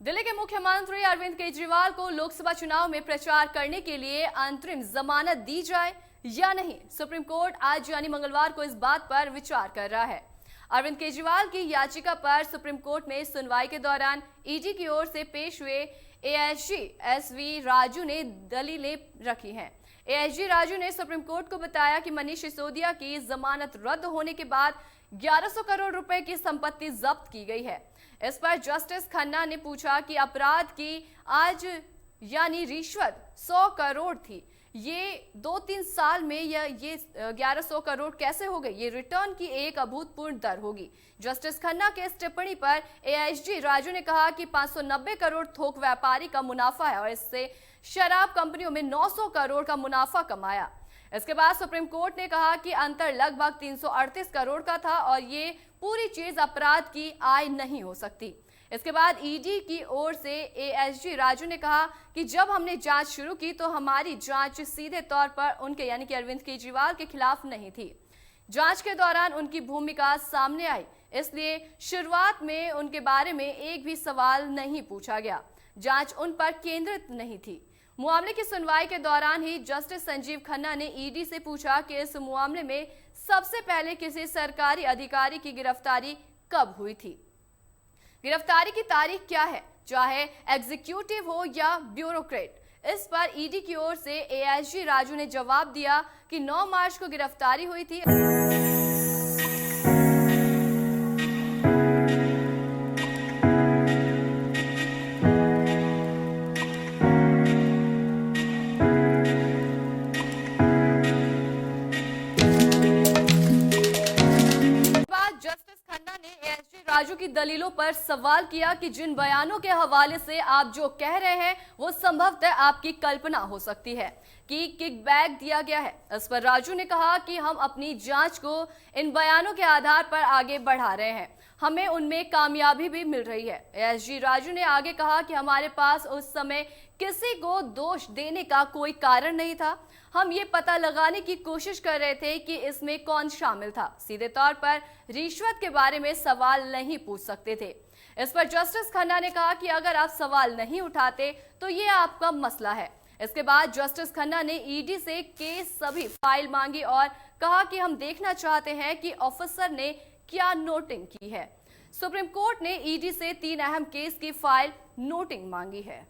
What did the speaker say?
दिल्ली के मुख्यमंत्री अरविंद केजरीवाल को लोकसभा चुनाव में प्रचार करने के लिए अंतरिम जमानत दी जाए या नहीं, सुप्रीम कोर्ट आज यानी मंगलवार को इस बात पर विचार कर रहा है। अरविंद केजरीवाल की याचिका पर सुप्रीम कोर्ट में सुनवाई के दौरान ईडी की ओर से पेश हुए एएसजी एसवी राजू ने दलीलें रखी हैं। एएसजी राजू ने सुप्रीम कोर्ट को बताया कि मनीष सिसोदिया की जमानत रद्द होने के बाद 1100 करोड़ रुपए की संपत्ति जब्त की गई है। इस पर जस्टिस खन्ना ने पूछा कि अपराध की आज यानी रिश्वत 100 करोड़ थी, ये 2-3 साल में ये 1100 करोड़ कैसे हो गई? ये रिटर्न की एक अभूतपूर्व दर होगी। जस्टिस खन्ना के इस टिप्पणी पर एएसजी राजू ने कहा कि 590 करोड़ थोक व्यापारी का मुनाफा है और इससे शराब कंपनियों में 900 करोड़ का मुनाफा कमाया। इसके बाद सुप्रीम कोर्ट ने कहा कि अंतर लगभग 338 करोड़ का था और ये पूरी चीज अपराध की आय नहीं हो सकती। इसके बाद ईडी की ओर से एएसजी राजू ने कहा कि जब हमने जांच शुरू की तो हमारी जांच सीधे तौर पर उनके यानी कि अरविंद केजरीवाल के खिलाफ नहीं थी। जांच के दौरान उनकी भूमिका सामने आई, इसलिए शुरुआत में उनके बारे में एक भी सवाल नहीं पूछा गया। जांच उन पर केंद्रित नहीं थी। मामले की सुनवाई के दौरान ही जस्टिस संजीव खन्ना ने ईडी से पूछा कि इस मामले में सबसे पहले किसी सरकारी अधिकारी की गिरफ्तारी कब हुई थी, गिरफ्तारी की तारीख क्या है, चाहे एग्जीक्यूटिव हो या ब्यूरोक्रेट। इस पर ईडी की ओर से एएसजी राजू ने जवाब दिया कि 9 मार्च को गिरफ्तारी हुई थी। राजू की दलीलों पर सवाल किया कि जिन बयानों के हवाले से आप जो कह रहे हैं वो संभवतः आपकी कल्पना हो सकती है कि किकबैक दिया गया है। इस पर राजू ने कहा कि हम अपनी जांच को इन बयानों के आधार पर आगे बढ़ा रहे हैं, हमें उनमें कामयाबी भी मिल रही है। एएसजी राजू ने आगे कहा कि हमारे पास उस समय किसी को दोष देने का कोई कारण नहीं था, हम ये पता लगाने की कोशिश कर रहे थे कि इसमें कौन शामिल था। सीधे तौर पर रिश्वत के बारे में सवाल नहीं पूछ सकते थे। इस पर जस्टिस खन्ना ने कहा कि अगर आप सवाल नहीं उठाते तो ये आपका मसला है। इसके बाद जस्टिस खन्ना ने ईडी से केस सभी फाइल मांगी और कहा कि हम देखना चाहते हैं कि ऑफिसर ने क्या नोटिंग की है। सुप्रीम कोर्ट ने ईडी से 3 अहम केस की फाइल नोटिंग मांगी है।